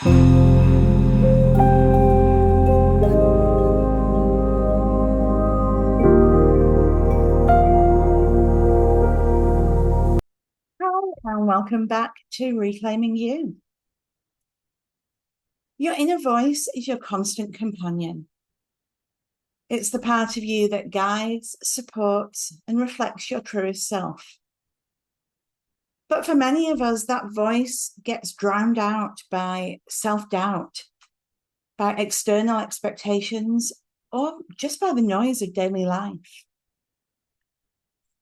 And welcome back to Reclaiming You. Your inner voice is your constant companion. It's the part of you that guides, supports, and reflects your truest self. But for many of us, that voice gets drowned out by self-doubt, by external expectations, or just by the noise of daily life.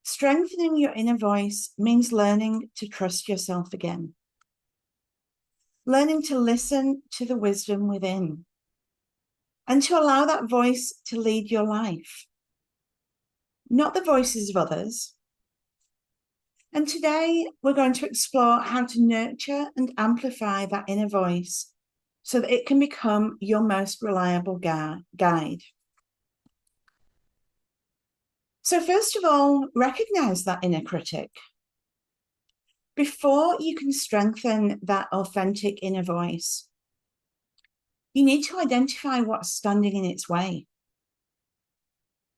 Strengthening your inner voice means learning to trust yourself again. Learning to listen to the wisdom within and to allow that voice to lead your life, not the voices of others. And today we're going to explore how to nurture and amplify that inner voice so that it can become your most reliable guide. So first of all, recognize that inner critic. Before you can strengthen that authentic inner voice, you need to identify what's standing in its way.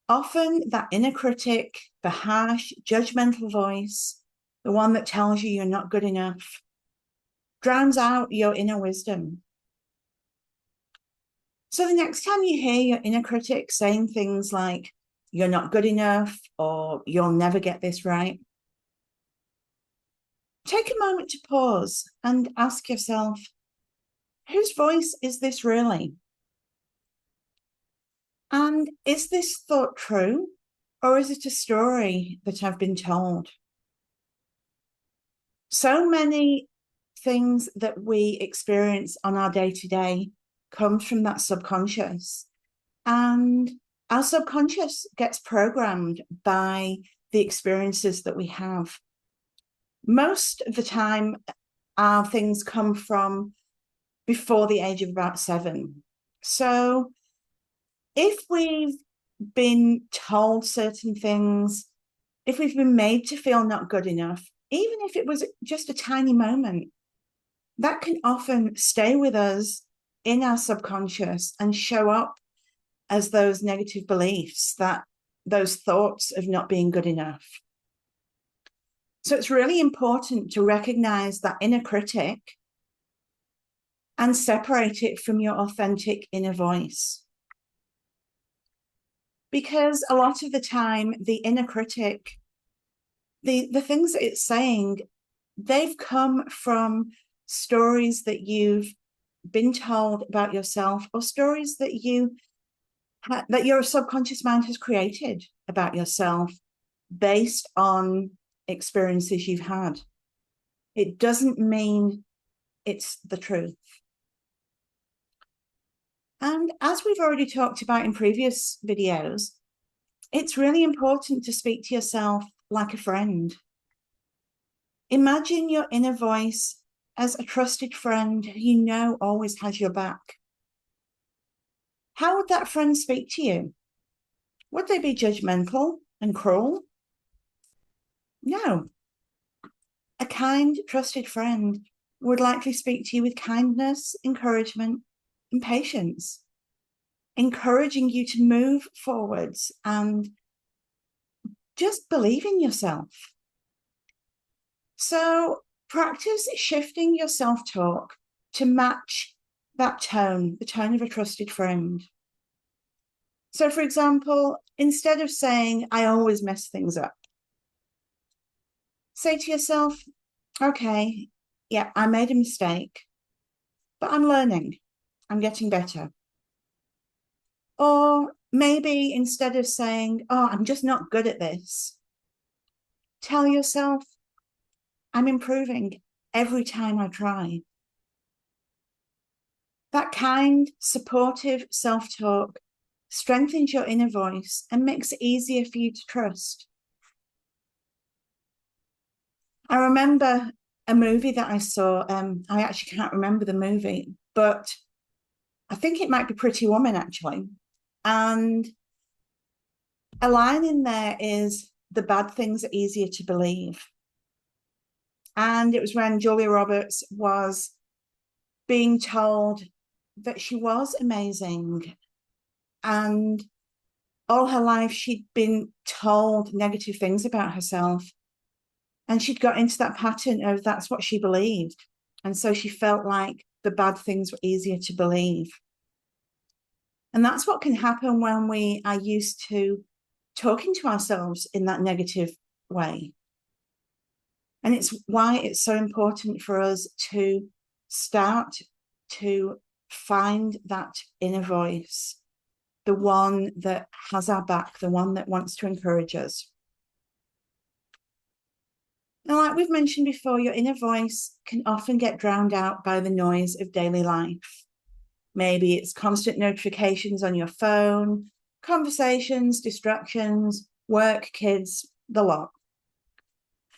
Often that inner critic, the harsh, judgmental voice, the one that tells you you're not good enough, drowns out your inner wisdom. So the next time you hear your inner critic saying things like, you're not good enough, or you'll never get this right, take a moment to pause and ask yourself, whose voice is this really? And is this thought true, or is it a story that I've been told? So many things that we experience on our day-to-day comes from that subconscious. And our subconscious gets programmed by the experiences that we have. Most of the time, our things come from before the age of about 7. So if we've been told certain things, if we've been made to feel not good enough, even if it was just a tiny moment, that can often stay with us in our subconscious and show up as those negative beliefs, that those thoughts of not being good enough. So it's really important to recognize that inner critic and separate it from your authentic inner voice. Because a lot of the time, the inner critic, the things that it's saying, they've come from stories that you've been told about yourself, or stories that that your subconscious mind has created about yourself based on experiences you've had. It doesn't mean it's the truth. And as we've already talked about in previous videos, it's really important to speak to yourself like a friend. Imagine your inner voice as a trusted friend who you know always has your back. How would that friend speak to you? Would they be judgmental and cruel? No. A kind, trusted friend would likely speak to you with kindness, encouragement, and patience, encouraging you to move forwards and just believe in yourself. So practice shifting your self-talk to match that tone, the tone of a trusted friend. So for example, instead of saying, I always mess things up, say to yourself, okay, yeah, I made a mistake, but I'm learning, I'm getting better. Or maybe instead of saying, oh, I'm just not good at this, tell yourself, I'm improving every time I try. That kind, supportive self-talk strengthens your inner voice and makes it easier for you to trust. I remember a movie that I saw. I actually can't remember the movie, but I think it might be Pretty Woman, actually. And a line in there is, the bad things are easier to believe. And it was when Julia Roberts was being told that she was amazing, and all her life she'd been told negative things about herself, and she'd got into that pattern of that's what she believed, and so she felt like the bad things were easier to believe. And that's what can happen when we are used to talking to ourselves in that negative way. And it's why it's so important for us to start to find that inner voice, the one that has our back, the one that wants to encourage us. And like we've mentioned before, your inner voice can often get drowned out by the noise of daily life. Maybe it's constant notifications on your phone, conversations, distractions, work, kids, the lot.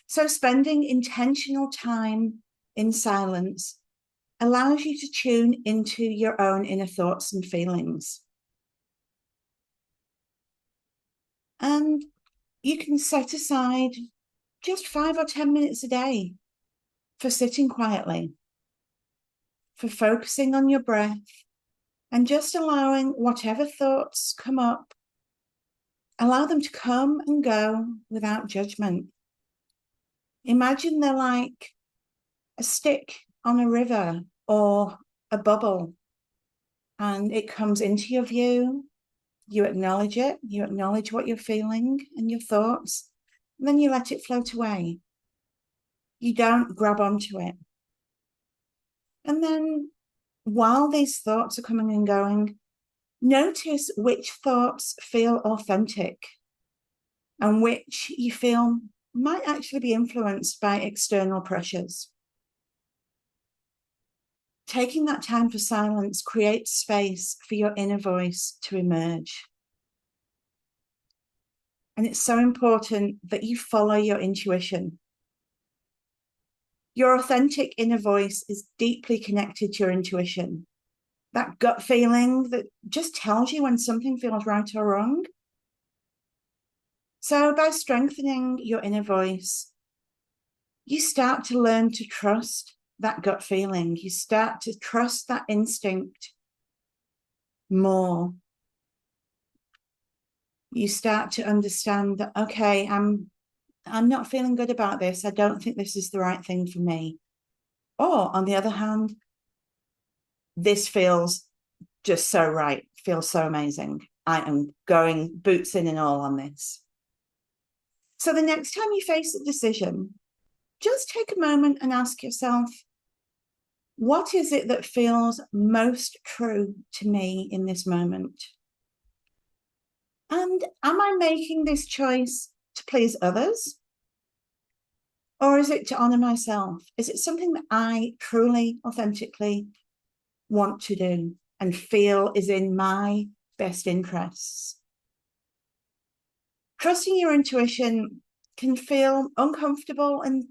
So spending intentional time in silence allows you to tune into your own inner thoughts and feelings. And you can set aside just 5 or 10 minutes a day for sitting quietly, for focusing on your breath, and just allowing whatever thoughts come up, allow them to come and go without judgment. Imagine they're like a stick on a river or a bubble, and it comes into your view. You acknowledge it, you acknowledge what you're feeling and your thoughts, and then you let it float away. You don't grab onto it. And then while these thoughts are coming and going, notice which thoughts feel authentic and which you feel might actually be influenced by external pressures. Taking that time for silence creates space for your inner voice to emerge. And it's so important that you follow your intuition. Your authentic inner voice is deeply connected to your intuition. That gut feeling that just tells you when something feels right or wrong. So by strengthening your inner voice, you start to learn to trust that gut feeling. You start to trust that instinct more. You start to understand that, okay, I'm not feeling good about this. I don't think this is the right thing for me. Or on the other hand, this feels just so right, feels so amazing. I am going boots in and all on this. So the next time you face a decision, just take a moment and ask yourself, what is it that feels most true to me in this moment? And am I making this choice to please others? Or is it to honor myself? Is it something that I truly, authentically want to do and feel is in my best interests? Trusting your intuition can feel uncomfortable and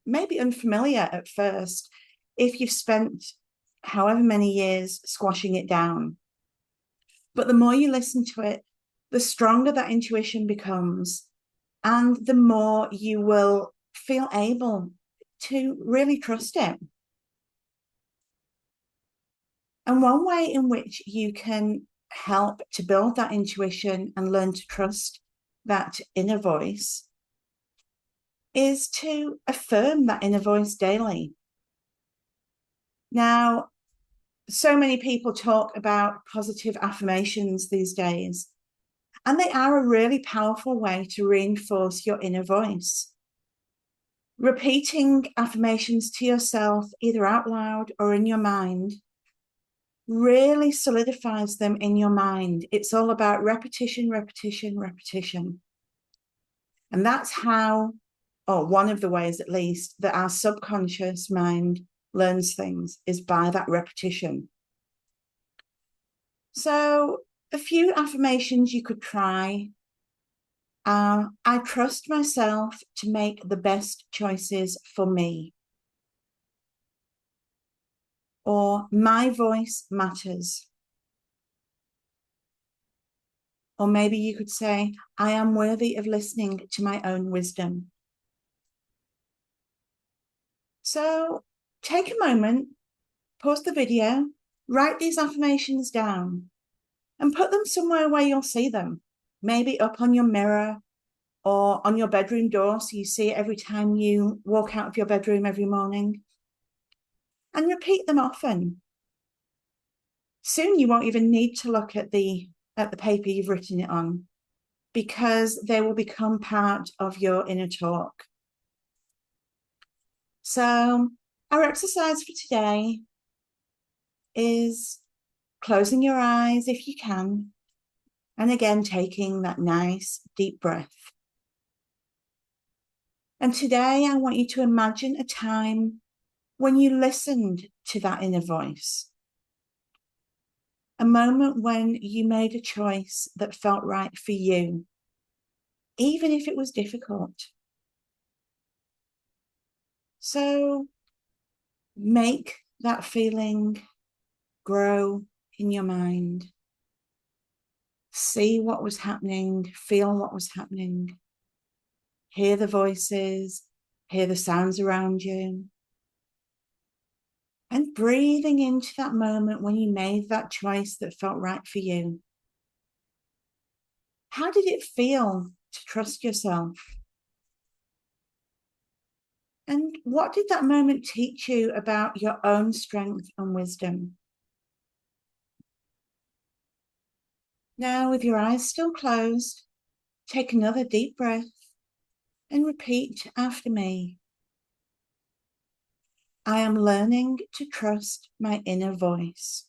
maybe unfamiliar at first if you've spent however many years squashing it down. But the more you listen to it, the stronger that intuition becomes, and the more you will feel able to really trust it. And one way in which you can help to build that intuition and learn to trust that inner voice is to affirm that inner voice daily. Now, so many people talk about positive affirmations these days, and they are a really powerful way to reinforce your inner voice. Repeating affirmations to yourself, either out loud or in your mind, really solidifies them in your mind. It's all about repetition, repetition, repetition. And that's how, or one of the ways at least, that our subconscious mind learns things, is by that repetition. So a few affirmations you could try are, I trust myself to make the best choices for me. Or my voice matters. Or maybe you could say, I am worthy of listening to my own wisdom. So take a moment, pause the video, write these affirmations down, and put them somewhere where you'll see them. Maybe up on your mirror or on your bedroom door, so you see it every time you walk out of your bedroom every morning. And repeat them often. Soon you won't even need to look at the paper you've written it on, because they will become part of your inner talk. So our exercise for today is closing your eyes if you can, and again taking that nice deep breath. And today I want you to imagine a time when you listened to that inner voice. A moment when you made a choice that felt right for you, even if it was difficult. So make that feeling grow in your mind. See what was happening, feel what was happening. Hear the voices, hear the sounds around you. And breathing into that moment when you made that choice that felt right for you. How did it feel to trust yourself? And what did that moment teach you about your own strength and wisdom? Now, with your eyes still closed, take another deep breath and repeat after me. I am learning to trust my inner voice.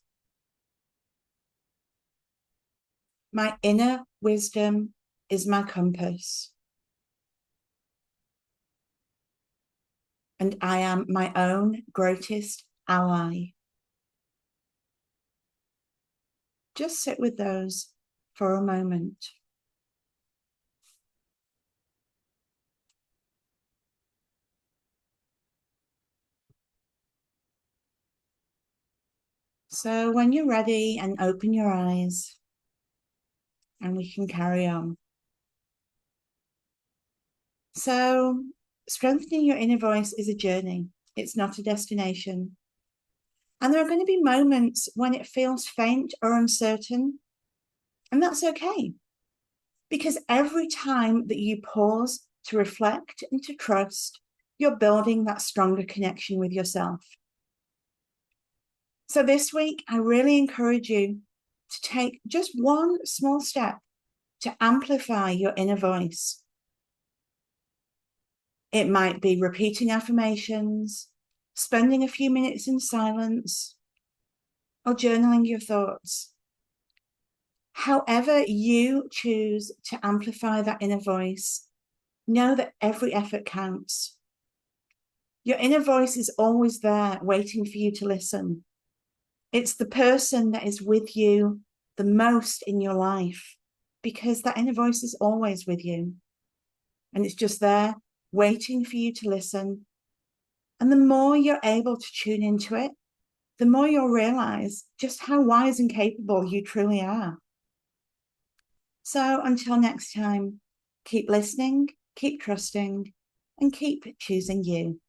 My inner wisdom is my compass. And I am my own greatest ally. Just sit with those for a moment. So when you're ready, and open your eyes, and we can carry on. So strengthening your inner voice is a journey. It's not a destination. And there are going to be moments when it feels faint or uncertain, and that's okay. Because every time that you pause to reflect and to trust, you're building that stronger connection with yourself. So this week, I really encourage you to take just one small step to amplify your inner voice. It might be repeating affirmations, spending a few minutes in silence, or journaling your thoughts. However you choose to amplify that inner voice, know that every effort counts. Your inner voice is always there, waiting for you to listen. It's the person that is with you the most in your life, because that inner voice is always with you. And it's just there, waiting for you to listen. And the more you're able to tune into it, the more you'll realize just how wise and capable you truly are. So until next time, keep listening, keep trusting, and keep choosing you.